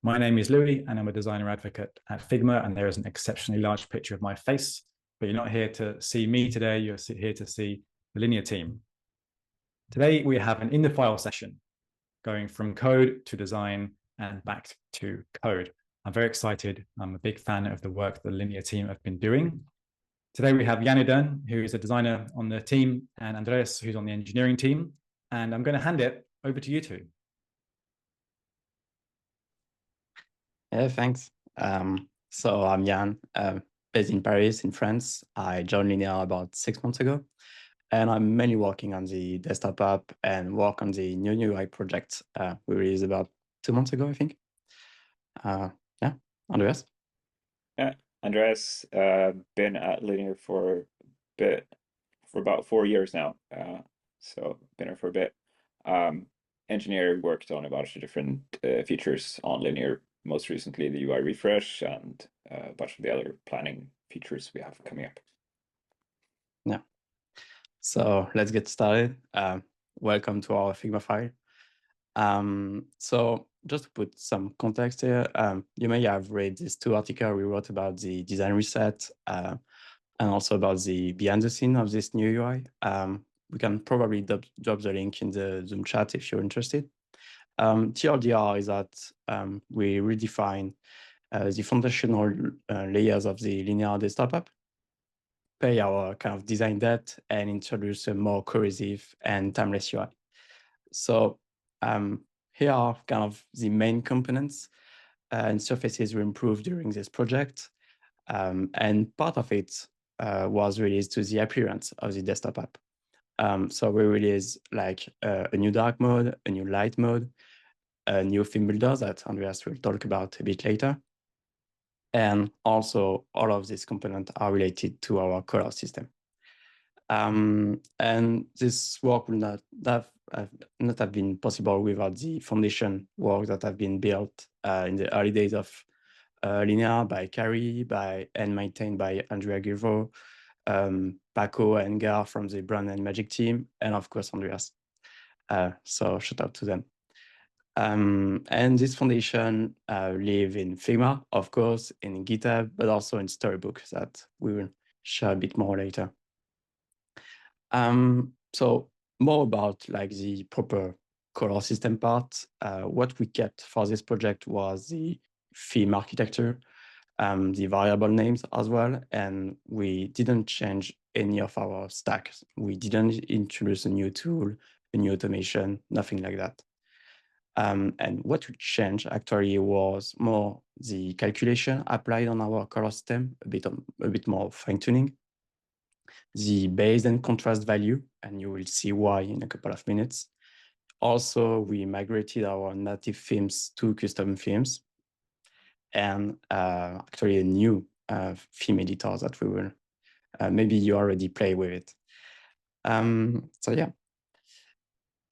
My name is Louis, and I'm a designer advocate at Figma, and there is an exceptionally large picture of my face, but you're not here to see me today, you're here to see the Linear team. Today, we have an in-the-file session, going from code to design and back to code. I'm very excited. I'm a big fan of the work the Linear team have been doing. Today, we have Yann-Edern, who is a designer on the team, and Andreas, who's on the engineering team, and I'm going to hand it over to you two. Yeah, thanks. So I'm Yann, based in Paris, in France. I joined Linear about 6 months ago, and I'm mainly working on the desktop app and work on the new UI project we released about 2 months ago, I think. Yeah, Andreas? Yeah, Andreas, been at Linear for about 4 years now. So been here for a bit. Engineer worked on a bunch of different features on Linear, most recently the UI refresh and a bunch of the other planning features we have coming up. Yeah. So let's get started. Welcome to our Figma file. So just to put some context here, you may have read these 2 articles we wrote about the design reset and also about the behind the scene of this new UI. We can probably drop the link in the Zoom chat if you're interested. TLDR is that we redefine the foundational layers of the linear desktop app, pay our kind of design debt, and introduce a more cohesive and timeless UI. So here are kind of the main components and surfaces we improved during this project. And part of it was released to the appearance of the desktop app. So we released like a new dark mode, a new light mode, a new theme builder that Andreas will talk about a bit later. And also all of these components are related to our color system. And this work would not have been possible without the foundation work that have been built in the early days of Linear by Carrie, and maintained by Andrea Gillet, Paco and Gar from the brand and magic team, and of course Andreas. So shout out to them. And this foundation live in Figma, of course, in GitHub, but also in Storybook that we will share a bit more later. So more about like the proper color system part. What we kept for this project was the theme architecture, the variable names as well, and we didn't change any of our stacks. We didn't introduce a new tool, a new automation, nothing like that. And what we changed actually was more the calculation applied on our color system, a bit more fine-tuning, the base and contrast value, and you will see why in a couple of minutes. Also, we migrated our native themes to custom themes, and actually a new theme editor that we will, maybe you already play with it. So yeah.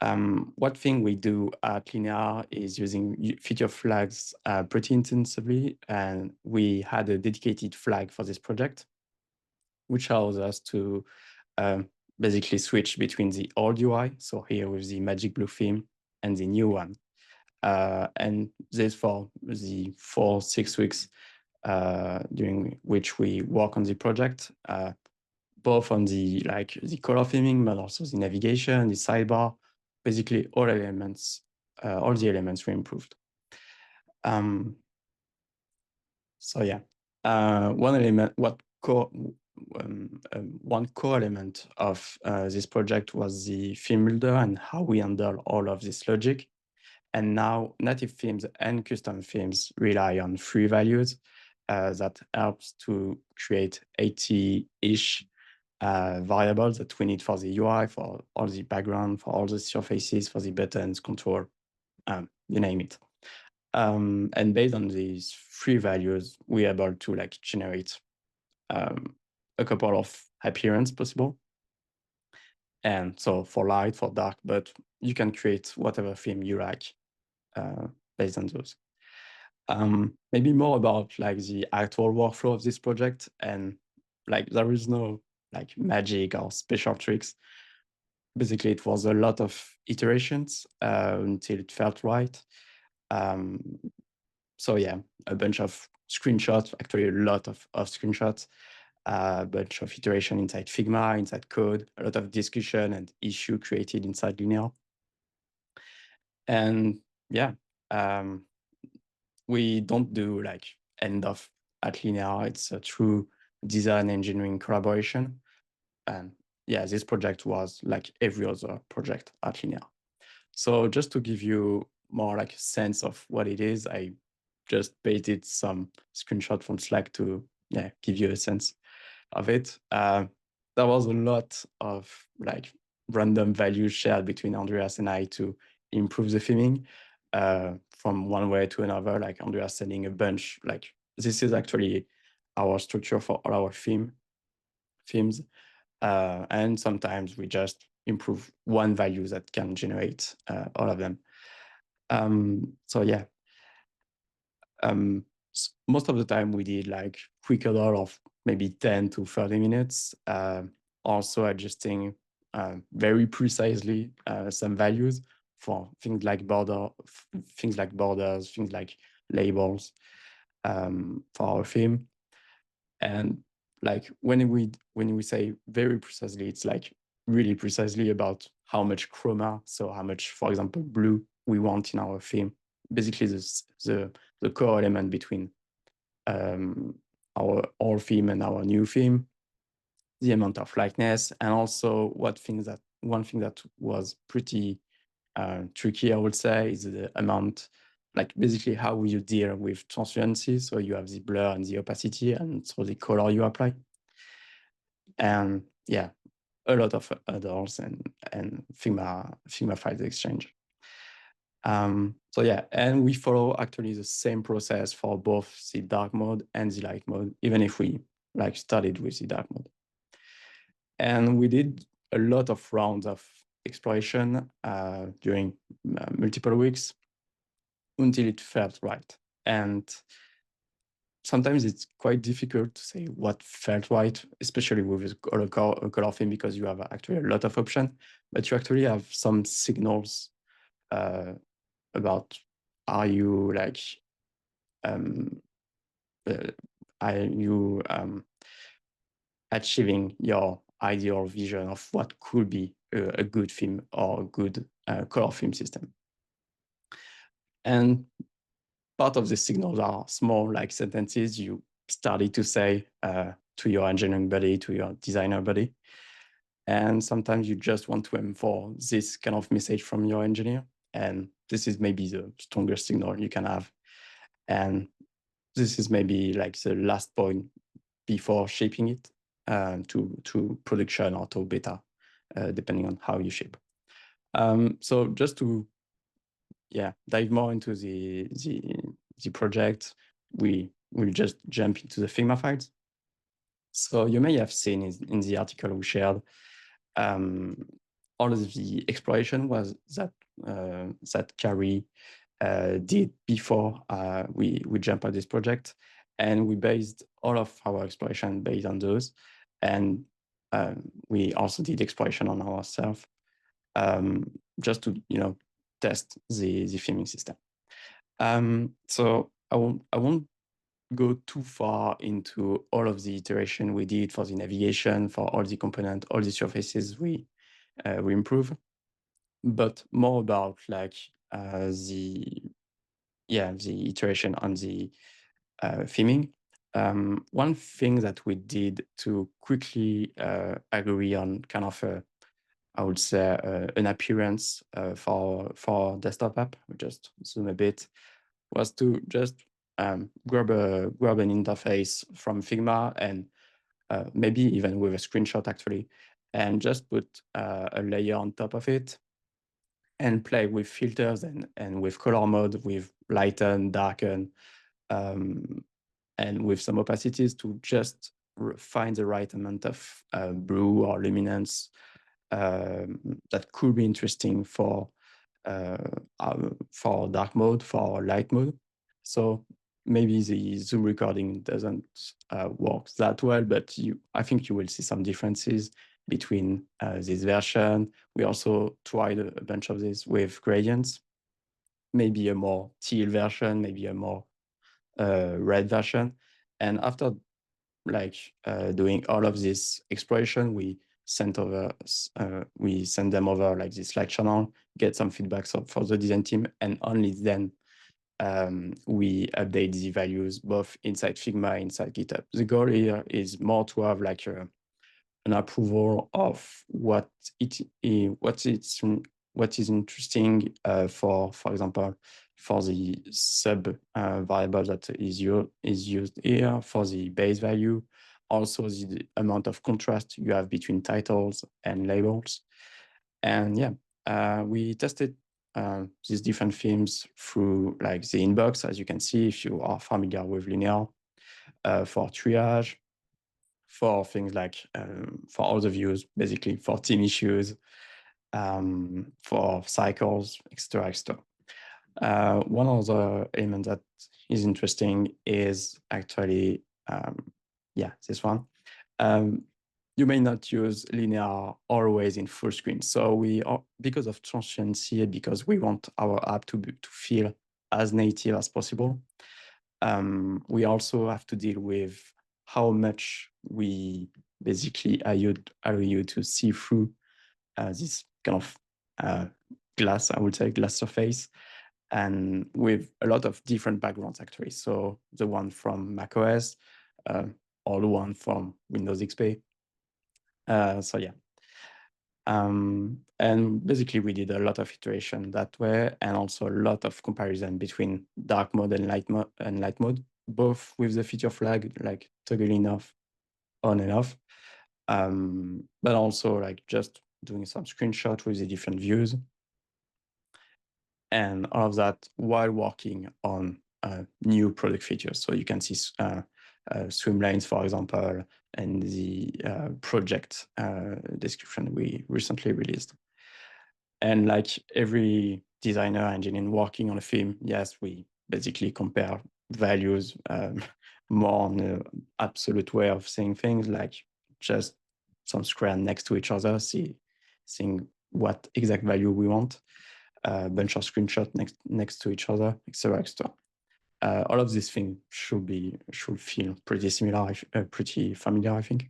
One thing we do at Linear is using feature flags pretty intensively, and we had a dedicated flag for this project, which allows us to basically switch between the old UI, so here with the magic blue theme, and the new one. And this for the 4-6 weeks during which we work on the project, both on the color theming, but also the navigation, the sidebar, basically all the elements we improved. So yeah, one core element of this project was the theme builder and how we handle all of this logic. And now native themes and custom themes rely on 3 values that helps to create 80-ish variables that we need for the UI, for all the background, for all the surfaces, for the buttons, control, you name it. And based on these 3 values, we're able to like generate a couple of appearance possible. And so for light, for dark, but you can create whatever theme you like based on those. Maybe more about like the actual workflow of this project, and like there is no like magic or special tricks. Basically, it was a lot of iterations until it felt right. So yeah, a bunch of screenshots, actually a lot of screenshots, a bunch of iteration inside Figma, inside code, a lot of discussion and issue created inside Linear. And yeah, we don't do like end of at Linear. It's a true design engineering collaboration. And yeah, this project was like every other project at Linear. So just to give you more like a sense of what it is, I just pasted some screenshot from Slack to give you a sense of it. There was a lot of like random values shared between Andreas and I to improve the theming from one way to another, like Andreas sending a bunch, like this is actually our structure for all our themes. And sometimes we just improve one value that can generate all of them. So yeah, most of the time we did like quick order of maybe 10 to 30 minutes, also adjusting very precisely some values for things like borders, things like labels for our theme. And like when we say very precisely, it's like really precisely about how much chroma, so how much, for example, blue we want in our theme. Basically, the core element between our old theme and our new theme, the amount of lightness, and also one thing that was pretty tricky, I would say, is the amount, like basically how you deal with transparency. So you have the blur and the opacity, and so the color you apply. And yeah, a lot of add-ons and Figma files exchange. So yeah, and we follow actually the same process for both the dark mode and the light mode, even if we like started with the dark mode. And we did a lot of rounds of exploration during multiple weeks until it felt right. And sometimes it's quite difficult to say what felt right, especially with a color theme, because you have actually a lot of options, but you actually have some signals about are you like are you achieving your ideal vision of what could be a good theme or a good color theme system. And part of the signals are small, like sentences you started to say to your engineering buddy, to your designer buddy. And sometimes you just want to enforce this kind of message from your engineer. And this is maybe the strongest signal you can have. And this is maybe like the last point before shaping it to production or to beta, depending on how you shape. So just to dive more into the project, we will just jump into the Figma files. So you may have seen in the article we shared, all of the exploration was that Carrie did before we jump on this project, and we based all of our exploration based on those, and we also did exploration on ourselves, just to test the theming system. So I won't go too far into all of the iteration we did for the navigation, for all the components, all the surfaces we improve, but more about like the iteration on the theming. One thing that we did to quickly agree on kind of I would say an appearance for desktop app, we just zoom a bit, was to just grab an interface from Figma and maybe even with a screenshot actually, and just put a layer on top of it and play with filters and with color mode, with lighten, darken, and with some opacities to just find the right amount of blue or luminance that could be interesting for dark mode, for light mode. So maybe the Zoom recording doesn't work that well, but I think you will see some differences between this version. We also tried a bunch of this with gradients, maybe a more teal version, maybe a more red version. And after like doing all of this exploration, we send them over like this Slack channel, get some feedback for the design team, and only then we update the values both inside Figma, inside GitHub. The goal here is more to have like an approval of what is interesting for example, for the sub variable that is used here, for the base value, also the amount of contrast you have between titles and labels. And yeah, we tested these different themes through like the inbox, as you can see, if you are familiar with linear, for triage, for things like for all the views, basically for team issues, for cycles, etc., etc. One other element that is interesting is actually, yeah, this one. You may not use linear always in full screen. So we are, because of transiency, because we want our app to feel as native as possible, we also have to deal with how much we basically allow you to see through this kind of glass, I would say, glass surface, and with a lot of different backgrounds actually. So the one from macOS, or the one from Windows XP. So yeah. And basically we did a lot of iteration that way, and also a lot of comparison between dark mode and light mode, both with the feature flag, like toggling off, on and off, but also like just doing some screenshot with the different views, and all of that while working on new product features. So you can see swimlanes, for example, and the project description we recently released. And like every designer, engineer working on a theme, yes, we basically compare values more on the absolute way of saying things, like just some square next to each other, seeing what exact value we want, a bunch of screenshots next to each other, etc., etc. All of these things should feel pretty similar, pretty familiar, I think.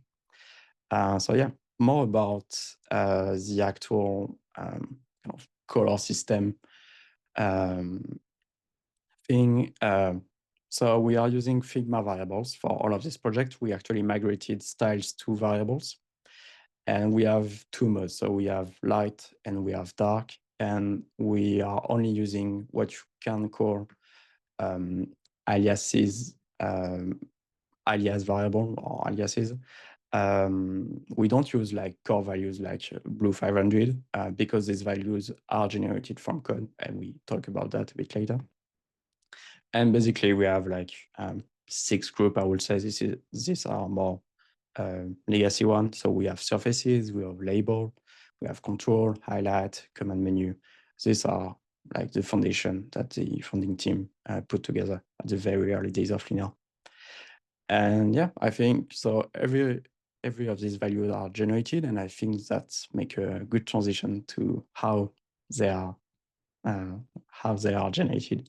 So yeah, more about the actual kind of color system thing. So we are using Figma variables for all of this project. We actually migrated styles to variables, and we have two modes. So we have light and we have dark, and we are only using what you can call aliases, alias variable or aliases. We don't use like core values like blue 500 because these values are generated from code, and we talk about that a bit later. And basically we have like 6 groups, I would say. These are more legacy ones. So we have surfaces, we have label, we have control, highlight, command menu. These are like the foundation that the founding team put together at the very early days of linear. And yeah, I think so every of these values are generated, and I think that make a good transition to how they are generated.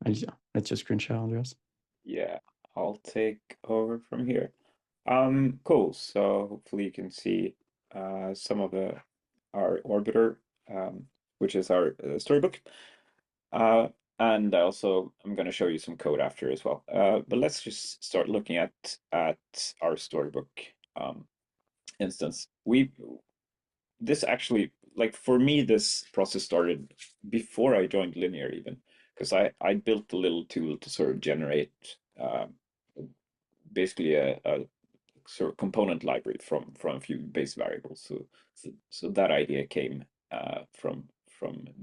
And yeah, let's just screen share, Andreas. Yeah, I'll take over from here. Cool. So hopefully you can see some of our orbiter, which is our storybook. And also I'm going to show you some code after as well. But let's just start looking at our storybook instance. This actually, like for me, this process started before I joined Linear even, because I built a little tool to sort of generate basically a sort of component library from a few base variables. So that idea came from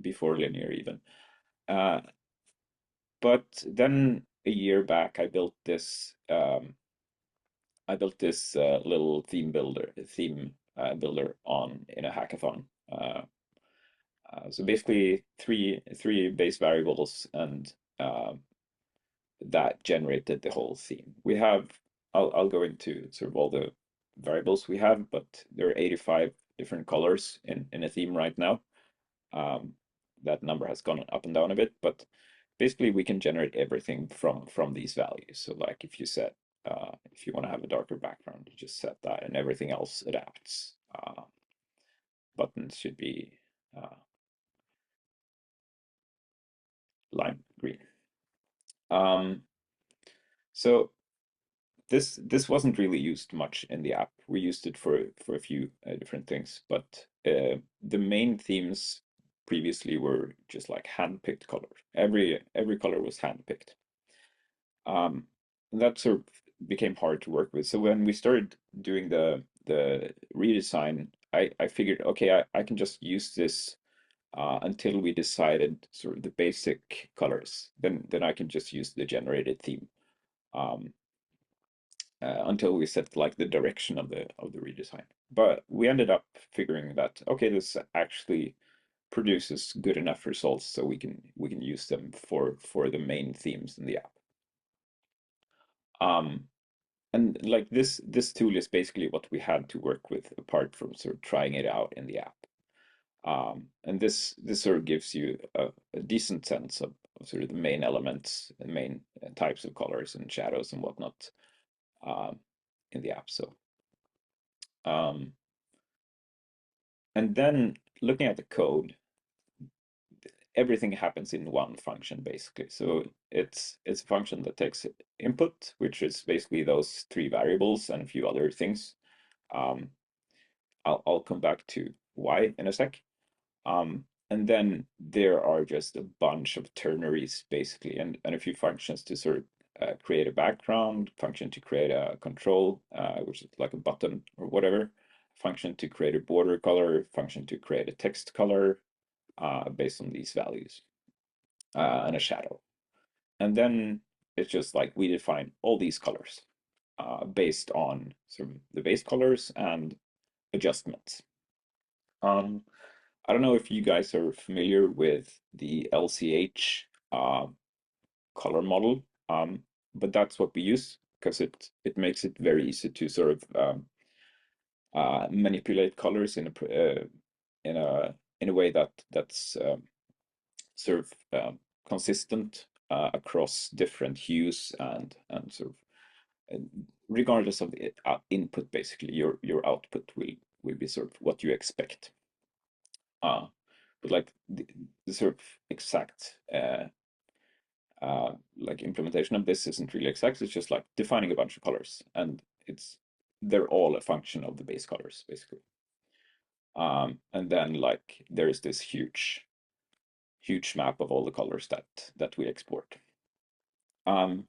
before Linear even. But then a year back, I built this little theme builder in a hackathon. So basically three base variables, and that generated the whole theme. We have, I'll go into sort of all the variables we have, but there are 85 different colors in a theme right now. That number has gone up and down a bit, but basically we can generate everything from these values. So like if you set if you want to have a darker background, you just set that, and everything else adapts. Buttons should be lime green. So this wasn't really used much in the app. We used it for a few different things, but the main themes previously were just like hand-picked colors. Every color was hand-picked. That sort of became hard to work with. So when we started doing the redesign, I figured, okay, I can just use this until we decided sort of the basic colors. Then I can just use the generated theme. Until we set like the direction of the redesign. But we ended up figuring that, okay, this actually produces good enough results so we can use them for the main themes in the app. And like this tool is basically what we had to work with, apart from sort of trying it out in the app. And this sort of gives you a decent sense of sort of the main elements and main types of colors and shadows and whatnot in the app. So and then looking at the code, everything happens in one function basically. So it's a function that takes input, which is basically those 3 variables and a few other things. I'll come back to why in a sec. And then there are just a bunch of ternaries basically, and a few functions to sort of create a background, function to create a control, which is like a button or whatever, function to create a border color, function to create a text color based on these values, and a shadow. And then it's just like we define all these colors based on sort of the base colors and adjustments. I don't know if you guys are familiar with the LCH color model, but that's what we use because it makes it very easy to sort of manipulate colors in a way that's sort of consistent across different hues and sort of regardless of the input, basically your output will be sort of what you expect. But like the sort of exact like implementation of this isn't really exact. It's just like defining a bunch of colors, and they're all a function of the base colors basically. And then like there's this huge map of all the colors that we export. And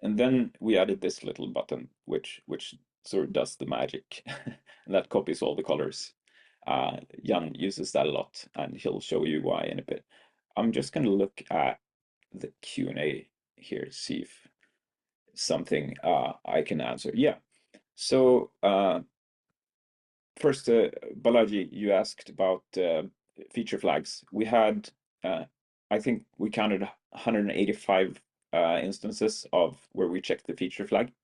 then we added this little button which sort of does the magic and that copies all the colors. Yann uses that a lot, and he'll show you why in a bit. I'm just going to look at the Q&A here, see if something I can answer. Yeah. So first, Balaji, you asked about feature flags. We had, I think we counted 185 instances of where we checked the feature flag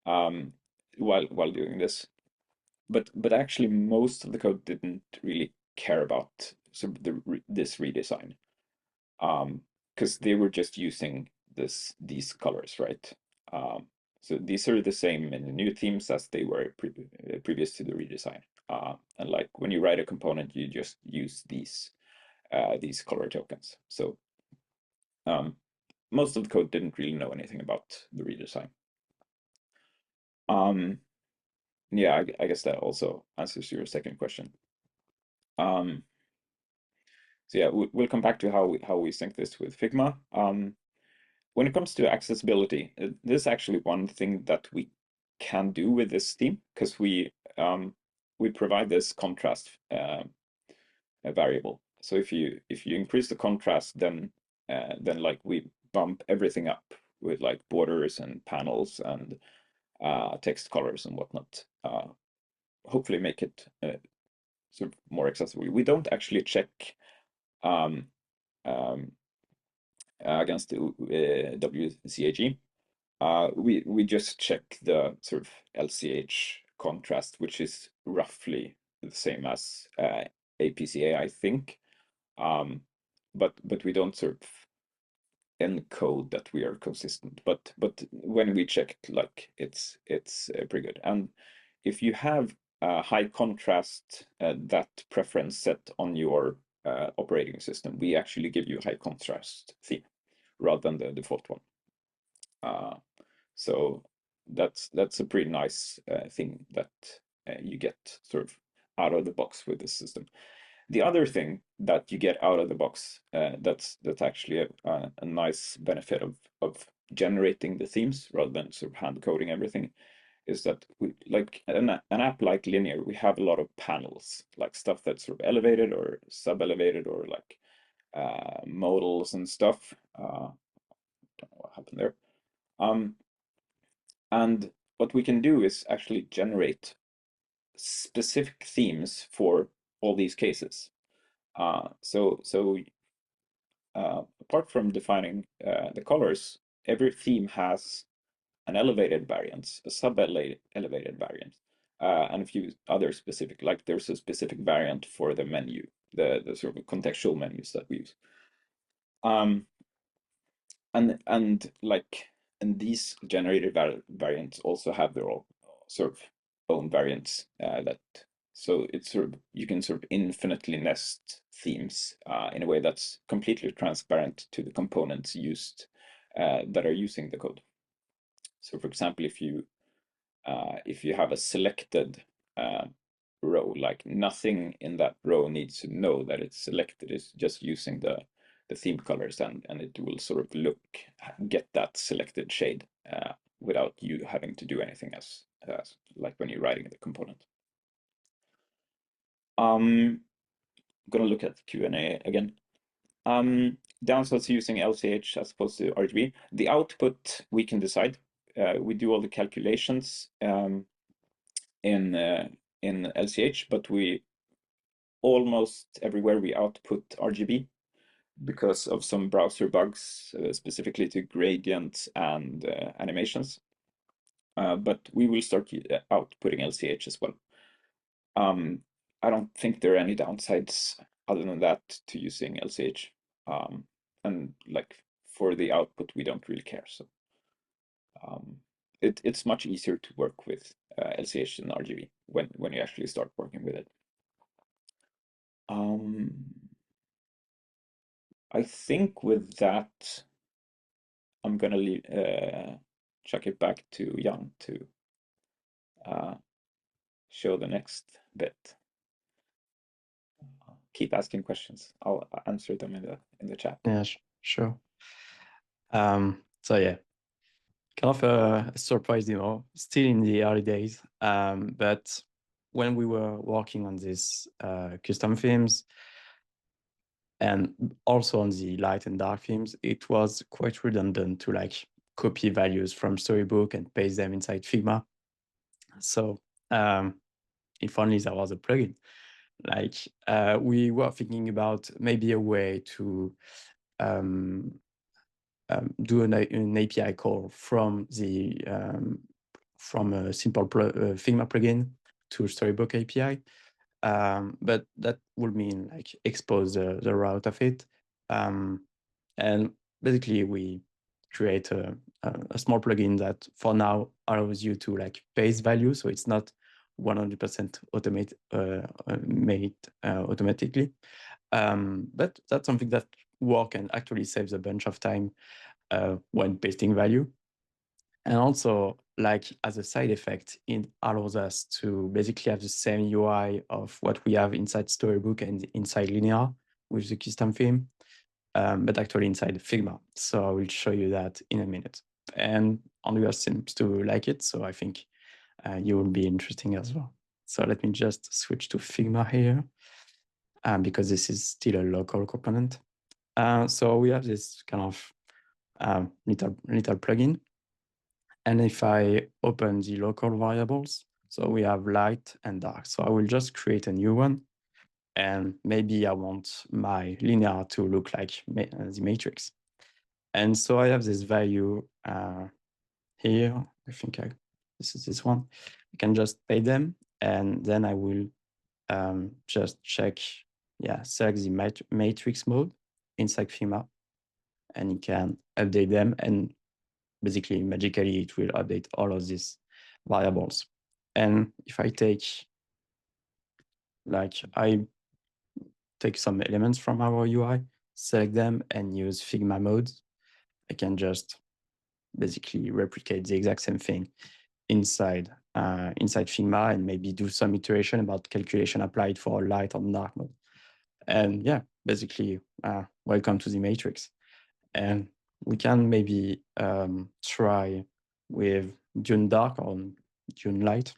while doing this. But actually most of the code didn't really care about sort of this redesign, because they were just using these colors, right? So these are the same in the new themes as they were previous to the redesign. And like when you write a component, you just use these color tokens. So most of the code didn't really know anything about the redesign. Yeah, I guess that also answers your second question. So yeah, we'll come back to how we sync this with Figma. When it comes to accessibility, this is actually one thing that we can do with this theme, because we provide this contrast variable. So if you increase the contrast, then like we bump everything up with like borders and panels and text colors and whatnot. Hopefully make it sort of more accessible. We don't actually check against the WCAG. We just check the sort of LCH contrast, which is roughly the same as APCA, I think. But we don't sort of encode that we are consistent, but when we check it, like it's pretty good. And if you have high contrast that preference set on your operating system, we actually give you a high contrast theme rather than the default one. So that's a pretty nice thing that you get sort of out of the box with this system. The other thing that you get out of the box that's actually a nice benefit of generating the themes rather than sort of hand coding everything is that we, like an app like Linear, we have a lot of panels, like stuff that's sort of elevated or sub-elevated or like modals and stuff. Don't know what happened there. And what we can do is actually generate specific themes for all these cases. Apart from defining the colors, every theme has an elevated variant, a sub-elevated variant, and a few other specific, like there's a specific variant for the menu, the sort of contextual menus that we use. And these generated variants also have their own sort of own variants so it's sort of, you can sort of infinitely nest themes in a way that's completely transparent to the components used that are using the code. So for example, if you have a selected row, like nothing in that row needs to know that it's selected. It's just using the theme colors, and it will sort of get that selected shade without you having to do anything as like when you're writing the component. I'm gonna look at the Q&A again. Downsides using LCH as opposed to RGB. The output we can decide. We do all the calculations in LCH, but we almost everywhere we output RGB because of some browser bugs, specifically to gradients and animations. But we will start outputting LCH as well. I don't think there are any downsides other than that to using LCH. And like for the output, we don't really care. So it's much easier to work with LCH than RGB when you actually start working with it. I think with that, I'm gonna chuck it back to Jan to show the next bit. Keep asking questions. I'll answer them in the chat. Yeah, sure. So yeah, kind of a surprise demo, still in the early days. But when we were working on these custom themes and also on the light and dark themes, it was quite redundant to like copy values from Storybook and paste them inside Figma. So if only there was a plugin. Like we were thinking about maybe a way to do an API call from the from a simple Figma plugin to Storybook API, but that would mean like expose the route of it, and basically we create a small plugin that for now allows you to like paste value, so it's not 100% made automatically, but that's something that works and actually saves a bunch of time when pasting value. And also, like as a side effect, it allows us to basically have the same UI of what we have inside Storybook and inside Linear with the custom theme, but actually inside Figma. So I will show you that in a minute. And Andreas seems to like it, so I think you will be interesting as well. So let me just switch to Figma here, because this is still a local component. So we have this kind of little plugin. And if I open the local variables, so we have light and dark. So I will just create a new one. And maybe I want my linear to look like the matrix. And so I have this value here. I think this is this one. I can just pay them. And then I will just check, select the matrix mode inside Figma. and you can update them, and basically magically it will update all of these variables. And if I take some elements from our UI, select them and use Figma modes, I can just basically replicate the exact same thing inside Figma, and maybe do some iteration about calculation applied for light or dark mode. And yeah, basically, welcome to the matrix. And we can maybe try with Dune Dark or Dune Light.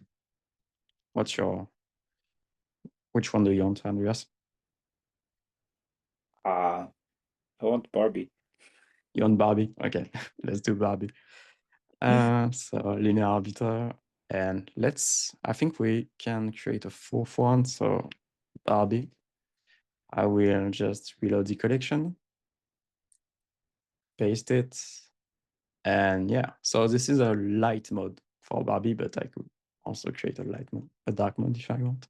Which one do you want, Andreas? I want Barbie. You want Barbie? Okay, let's do Barbie. So linear arbiter, and I think we can create a fourth one. So Barbie, I will just reload the collection, paste it, and yeah, so this is a light mode for Barbie, but I could also create a dark mode if I want.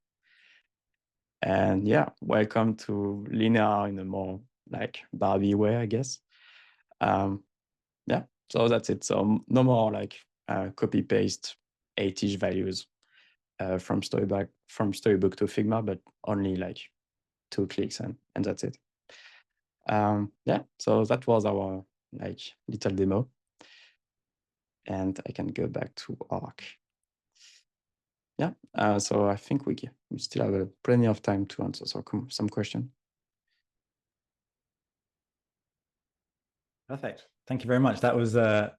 And yeah, welcome to linear in a more like Barbie way, I guess. Yeah, so that's it. So no more like copy paste 8-ish values from Storybook to Figma, but only like 2 clicks and that's it. Yeah, so that was our like little demo. And I can go back to Arc. Yeah, so I think we still have plenty of time to answer some question. Perfect. Thank you very much. That was I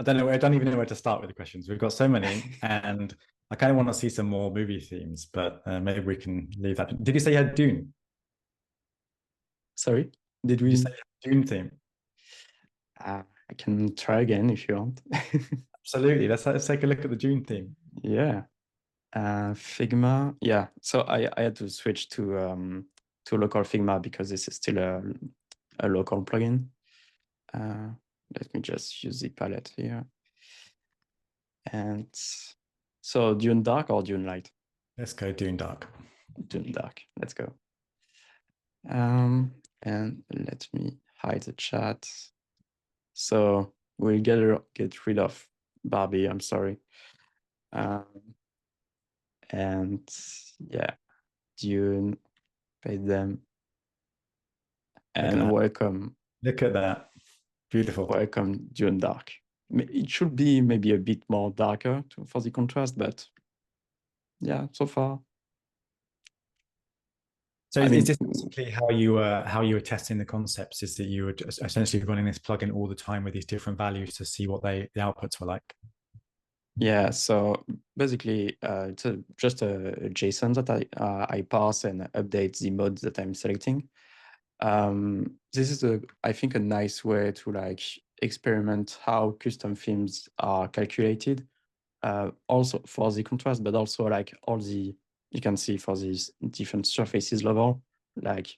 don't even know where to start with the questions. We've got so many, and I kind of want to see some more movie themes, but maybe we can leave that. Did you say you had Dune? Sorry, did you say Dune theme? I can try again if you want. Absolutely. Let's take a look at the Dune theme. Yeah. Figma. Yeah. So I had to switch to local Figma because this is still a local plugin. Let me just use the palette here. And so Dune Dark or Dune Light? Let's go Dune Dark. Dune Dark. Let's go. And let me hide the chat. So we'll get rid of Barbie. I'm sorry. And yeah, Dune, pay them. And welcome. Look at that. Beautiful. Welcome, Dune Dark. It should be maybe a bit more darker for the contrast, but yeah, so far. So is this basically how you were testing the concepts? Is that you were essentially running this plugin all the time with these different values to see what the outputs were like? Yeah, so basically, it's just a JSON that I parse and update the modes that I'm selecting. This is I think a nice way to like experiment how custom themes are calculated, also for the contrast, but also like you can see for these different surfaces level, like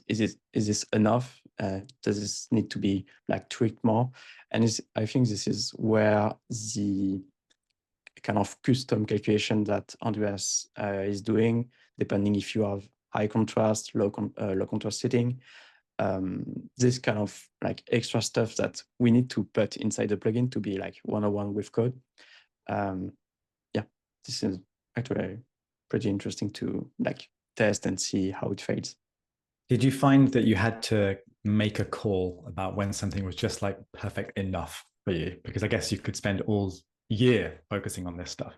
is this enough? Does this need to be like tweaked more? And I think this is where the kind of custom calculation that Andreas is doing, depending if you have high contrast, low contrast setting, this kind of like extra stuff that we need to put inside the plugin to be like 101 with code. Yeah, this is actually pretty interesting to like test and see how it fails. Did you find that you had to make a call about when something was just like perfect enough for you? Because I guess you could spend all year focusing on this stuff.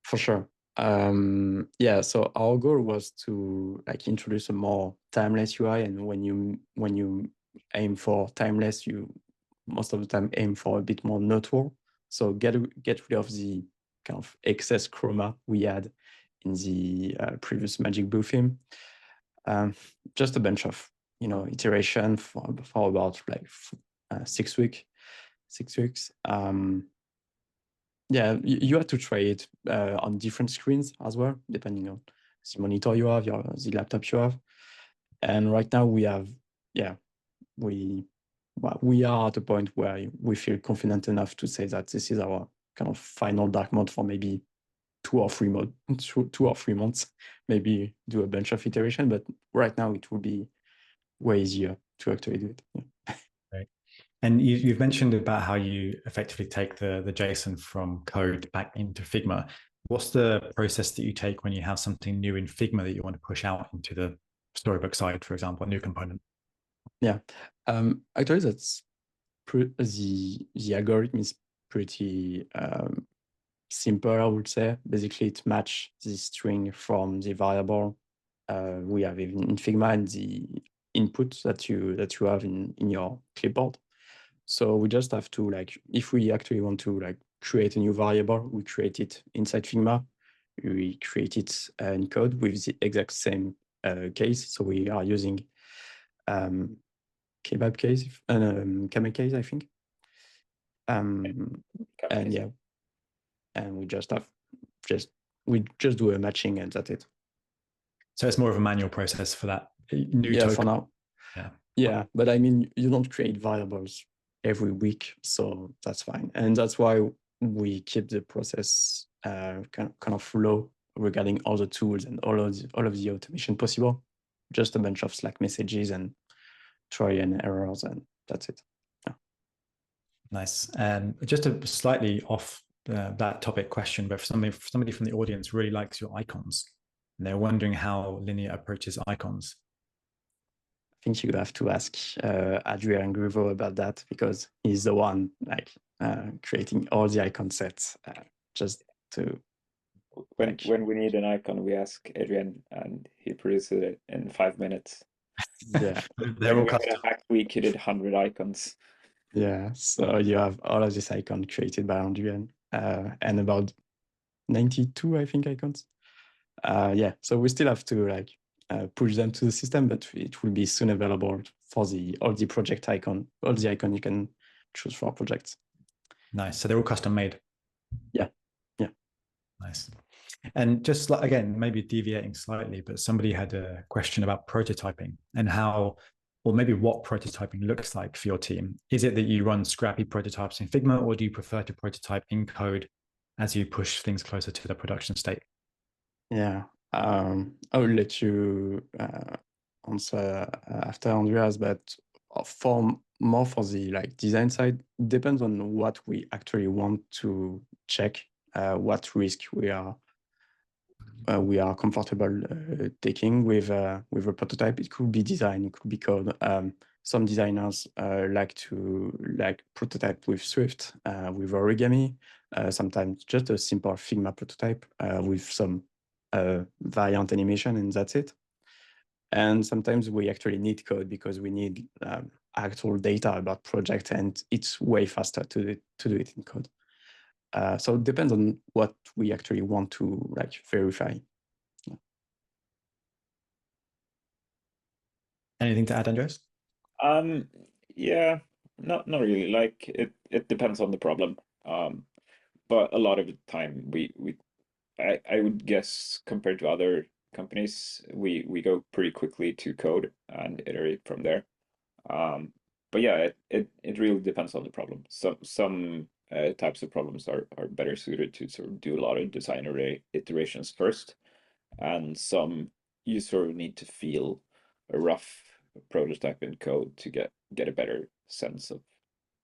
For sure. Yeah, so our goal was to like introduce a more timeless UI, and when you aim for timeless, you most of the time aim for a bit more neutral. So get rid of the kind of excess chroma we had in the previous Magic Blue theme. Just a bunch of iteration for about like 6 weeks. Yeah, you have to try it on different screens as well, depending on the monitor you have, the laptop you have. And right now we are at a point where we feel confident enough to say that this is our kind of final dark mode for maybe 2 or 3 months, maybe do a bunch of iteration, but right now it will be way easier to actually do it. Yeah. Right. And you've mentioned about how you effectively take the JSON from code back into Figma. What's the process that you take when you have something new in Figma that you want to push out into the Storybook side, for example, a new component? Yeah, actually, that's the algorithm is pretty simple, I would say. Basically, it matches the string from the variable we have in Figma and the input that you have in your clipboard. So we just have to, like, if we actually want to like create a new variable, we create it inside Figma. We create it in code with the exact same case. So we are using kebab case, camel case, I think. And yeah, and we just do a matching and that's it. So it's more of a manual process for that new Yeah, token. for now. Yeah, but I mean, you don't create variables every week, so that's fine. And that's why we keep the process kind of low regarding all the tools and all of the automation possible. Just a bunch of Slack messages and try and errors, and that's it. Yeah. Nice. And just a slightly off that topic question, but for somebody from the audience really likes your icons, and they're wondering how Linear approaches icons. I think you have to ask Adrian Gruvo about that, because he's the one like creating all the icon sets just to. When we need an icon, we ask Adrian, and he produces it in 5 minutes. Yeah, they're all We had custom. a hack week, he did 100 icons. Yeah, so you have all of these icons created by Andreas, and about 92, I think, icons. Yeah, so we still have to like push them to the system, but it will be soon available for all the project icon, all the icon you can choose for projects. Nice. So they're all custom made. Yeah. Nice. And just like, again, maybe deviating slightly, but somebody had a question about prototyping and how, or maybe what prototyping looks like for your team. Is it that you run scrappy prototypes in Figma, or do you prefer to prototype in code as you push things closer to the production state? Yeah, I will let you answer after Andreas, but more for the like design side, depends on what we actually want to check, what risk we are comfortable taking with a prototype. It could be design, it could be code. Some designers like to prototype with Swift, with origami, sometimes just a simple Figma prototype with some variant animation, and that's it. And sometimes we actually need code because we need actual data about project, and it's way faster to do it in code. So it depends on what we actually want to like verify. Anything to add, Andreas? Yeah, not really. Like it depends on the problem. But a lot of the time I would guess, compared to other companies, we go pretty quickly to code and iterate from there. But yeah, it really depends on the problem. Some types of problems are better suited to sort of do a lot of design iterations first, and some you sort of need to feel a rough prototype in code to get a better sense of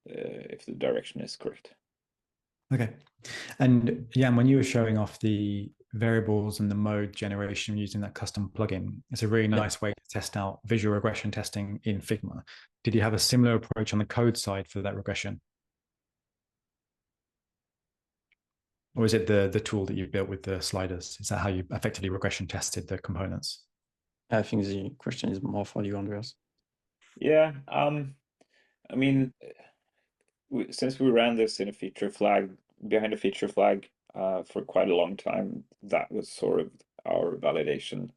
if the direction is correct. Okay. And Yann, when you were showing off the variables and the mode generation using that custom plugin, it's a really nice way to test out visual regression testing in Figma. Did you have a similar approach on the code side for that regression? Or is it the tool that you built with the sliders? Is that how you effectively regression tested the components? I think the question is more for you, Andreas. Yeah, I mean, since we ran this in a feature flag, behind a feature flag for quite a long time, that was sort of our validation.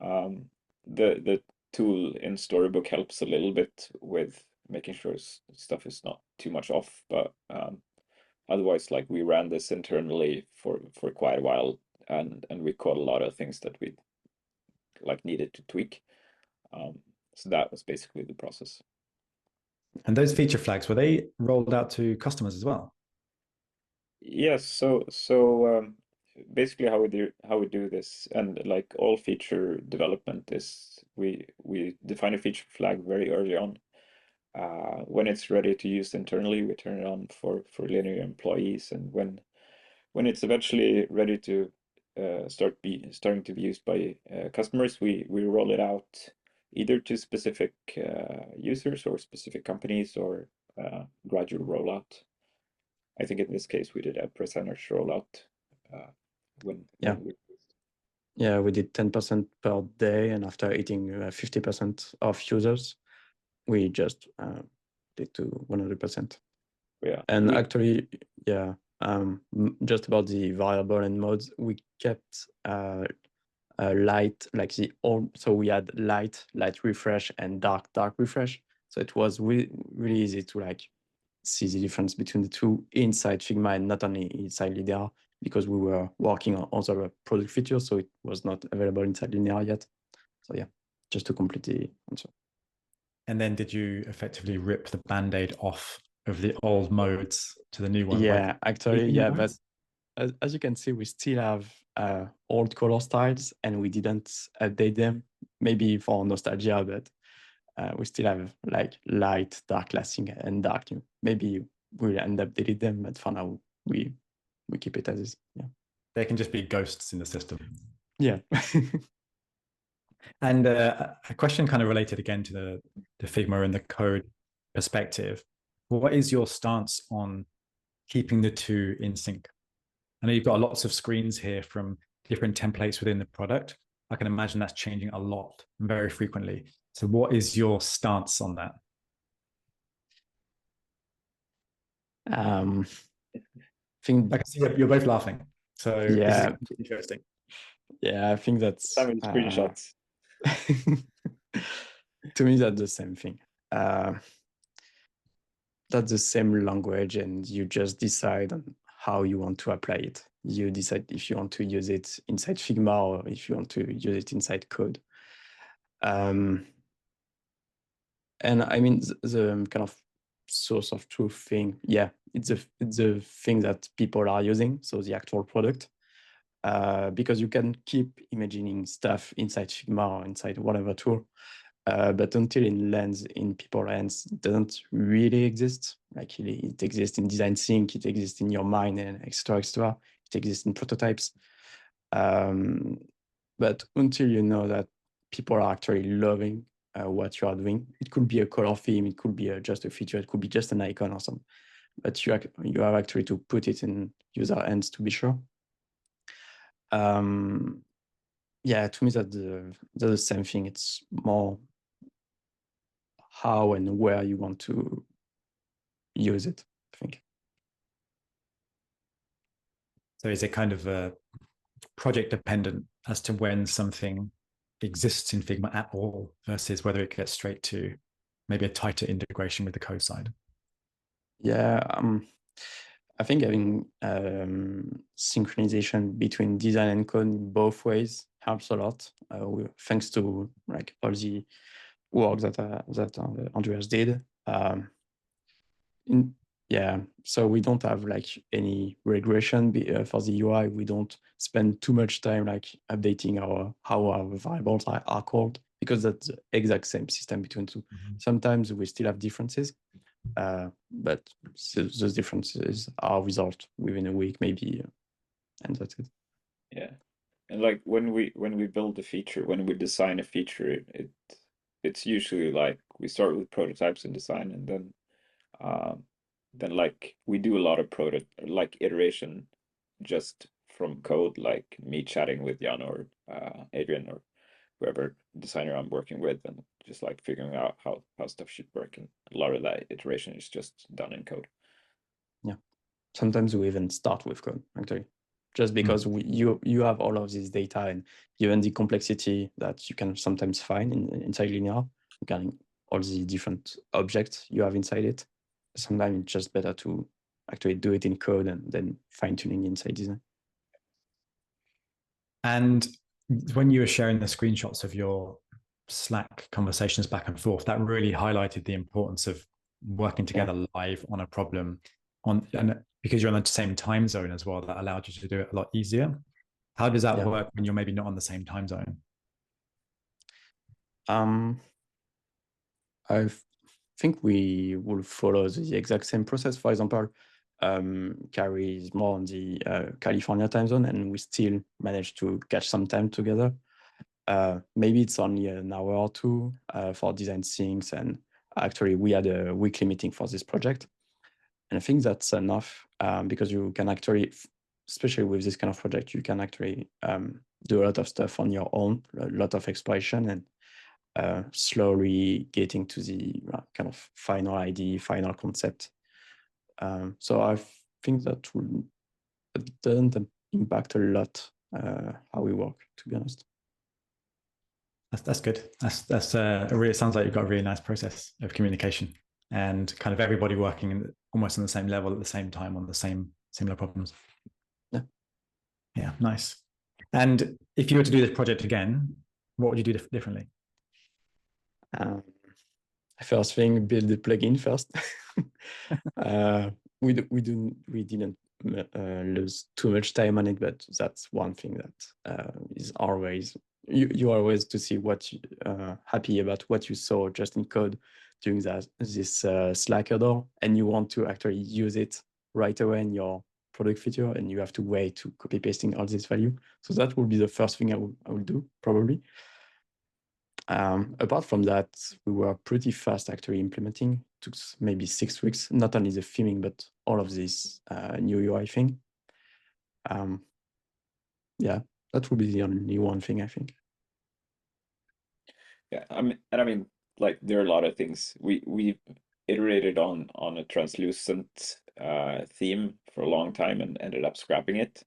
The tool in Storybook helps a little bit with making sure stuff is not too much off, but otherwise, like, we ran this internally for quite a while, and we caught a lot of things that we like needed to tweak. So that was basically the process. And those feature flags, were they rolled out to customers as well? Yes, so basically how we do this, and like all feature development, is we define a feature flag very early on, When it's ready to use internally, we turn it on for linear employees, and when it's eventually ready to starting to be used by customers, we roll it out either to specific users or specific companies, or gradual rollout. I think in this case we did a percentage rollout when we yeah, we did 10% per day, and after hitting 50% of users, we just did to 100%. Yeah, and actually, yeah, just about the variable and modes, we kept light, like the old, so we had light refresh and dark refresh. So it was really easy to like see the difference between the two inside Figma and not only inside Linear, because we were working on other product features, so it was not available inside Linear yet. So yeah, just to complete the answer. And then did you effectively rip the band-aid off of the old modes to the new one? Yeah, actually, yeah, but as you can see, we still have old color styles, and we didn't update them, maybe for nostalgia, but we still have like light, dark classing, and dark. Maybe we'll end up deleting them, but for now, we keep it as is. Yeah, they can just be ghosts in the system. Yeah. And a question kind of related again to the Figma and the code perspective. What is your stance on keeping the two in sync? I know you've got lots of screens here from different templates within the product. I can imagine that's changing a lot and very frequently. So what is your stance on that? I think I can see you're both laughing. So yeah, this is interesting. Yeah, I think that's screenshots. To me, that's the same thing. That's the same language, and you just decide on how you want to apply it. You decide if you want to use it inside Figma or if you want to use it inside code. And I mean, the kind of source of truth thing, yeah, it's a thing that people are using, so the actual product. Because you can keep imagining stuff inside Figma or inside whatever tool, but until it lands in people's hands, it doesn't really exist. Like it exists in design sync, it exists in your mind, and extra. It exists in prototypes. But until you know that people are actually loving what you are doing, it could be a color theme, it could be just a feature, it could be just an icon or something. But you have actually to put it in user hands to be sure. Yeah, to me that's the same thing. It's more how and where you want to use it, I think. So is it kind of a project dependent as to when something exists in Figma at all versus whether it gets straight to maybe a tighter integration with the code side? Yeah, I think having synchronization between design and code in both ways helps a lot. Thanks to like all the work that Andreas did. Yeah, so we don't have like any regression for the UI. We don't spend too much time like updating how our variables are called, because that's the exact same system between two. Sometimes we still have differences, but those differences are resolved within a week maybe, and that's it. Yeah, and like when we build a feature, when we design a feature, it's usually like we start with prototypes and design, and then like we do a lot of iteration just from code, like me chatting with Yann or Adrian or whoever designer I'm working with, and just like figuring out how stuff should work, and a lot of that iteration is just done in code. Yeah, sometimes we even start with code actually, just because you have all of this data, and given the complexity that you can sometimes find inside Linear, regarding all the different objects you have inside it, sometimes it's just better to actually do it in code and then fine-tuning inside design. And when you were sharing the screenshots of your Slack conversations back and forth, that really highlighted the importance of working together live on a problem, and because you're on the same time zone as well, that allowed you to do it a lot easier. How does that work when you're maybe not on the same time zone? I think we will follow the exact same process. For example, Carrie is more on the California time zone, and we still manage to catch some time together. Maybe it's only an hour or two for design things, and actually we had a weekly meeting for this project. And I think that's enough because you can actually, especially with this kind of project, you can actually do a lot of stuff on your own, a lot of exploration, and slowly getting to the kind of final idea, final concept. So I think that it doesn't impact a lot how we work, to be honest. That's good. It sounds like you've got a really nice process of communication and kind of everybody working almost on the same level at the same time on the similar problems. Yeah. Yeah, nice. And if you were to do this project again, what would you do differently? First thing, build the plugin first. We didn't lose too much time on it, but that's one thing that is always you always to see what happy about what you saw just in code during this Slack order, and you want to actually use it right away in your product feature, and you have to wait to copy pasting all this value. So that will be the first thing I will do probably. Apart from that, we were pretty fast actually implementing. It took maybe 6 weeks, not only the theming, but all of this new UI thing. Yeah, that would be the only one thing I think. Yeah, I mean, like there are a lot of things we iterated on a translucent theme for a long time and ended up scrapping it.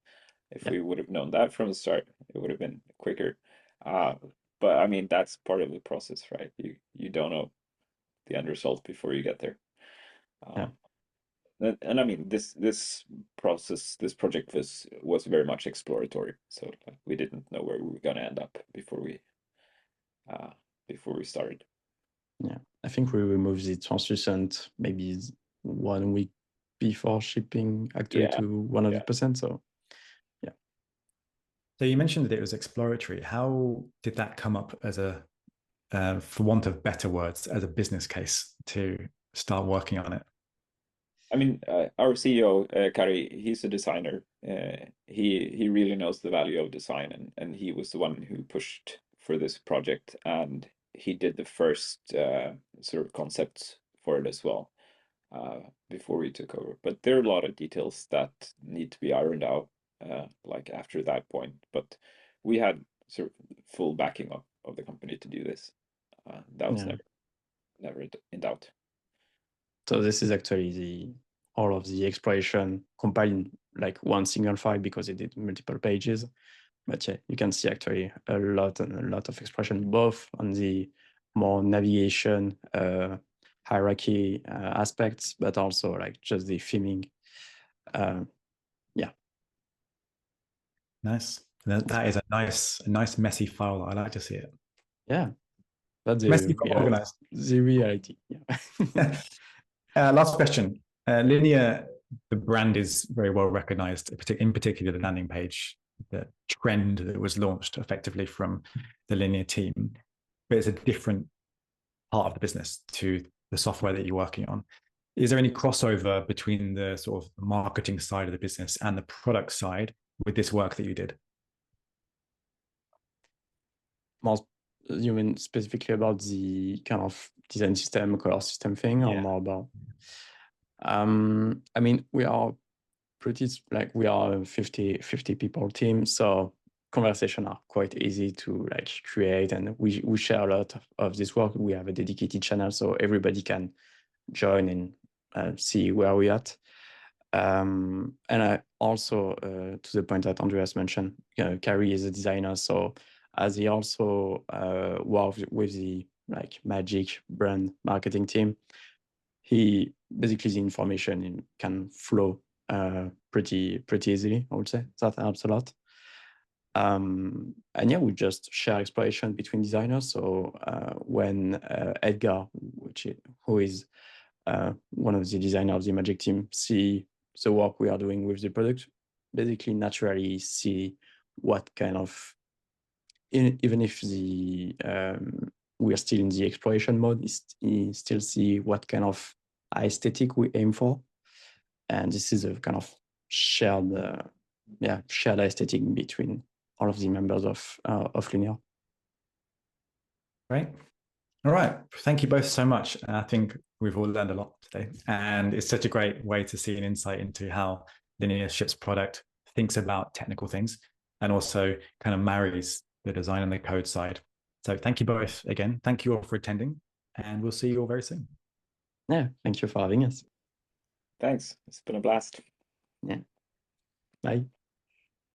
If we would have known that from the start, it would have been quicker. But I mean, that's part of the process, right? You don't know the end result before you get there. And I mean, this project was very much exploratory. So like, we didn't know where we were gonna end up before we started. Yeah, I think we removed the translucent maybe 1 week before shipping actually to 100%. So yeah. So you mentioned that it was exploratory. How did that come up as a, for want of better words, as a business case to start working on it? I mean, our CEO, Kari, he's a designer. He really knows the value of design, and he was the one who pushed for this project, and he did the first sort of concepts for it as well before we took over. But there are a lot of details that need to be ironed out, like after that point. But we had sort of full backing of the company to do this. That was never in doubt. So this is actually all of the exploration compiled in like one single file because it did multiple pages. But yeah, you can see actually a lot of expression, both on the more navigation, hierarchy aspects, but also like just the theming. Yeah. Nice. That is a nice messy file. I like to see it. Yeah. That's messy but organized. The reality. Yeah. Last question. Linear, the brand is very well recognized, in particular the landing page, the trend that was launched effectively from the Linear team, but it's a different part of the business to the software that you're working on. Is there any crossover between the sort of marketing side of the business and the product side with this work that you did? You mean specifically about the kind of design system, color system thing, or more about? I mean, we are we are a 50 people team, so conversations are quite easy to like create, and we share a lot of this work. We have a dedicated channel, so everybody can join and see where we're at. And I also, to the point that Andreas mentioned, Carrie is a designer, so as he also works with the like Magic brand marketing team, he basically the information can flow pretty easily. I would say that helps a lot. And yeah, we just share exploration between designers. So when Eldh, who is one of the designers of the Magic team, see the work we are doing with the product, basically naturally see what kind of, even if the we're still in the exploration mode. You still see what kind of aesthetic we aim for. And this is a kind of shared aesthetic between all of the members of Linear. Great. All right. Thank you both so much. I think we've all learned a lot today. And it's such a great way to see an insight into how Linear ships product, thinks about technical things, and also kind of marries the design and the code side. So thank you both again. Thank you all for attending, and we'll see you all very soon. Yeah, thank you for having us. Thanks. It's been a blast. Yeah. Bye.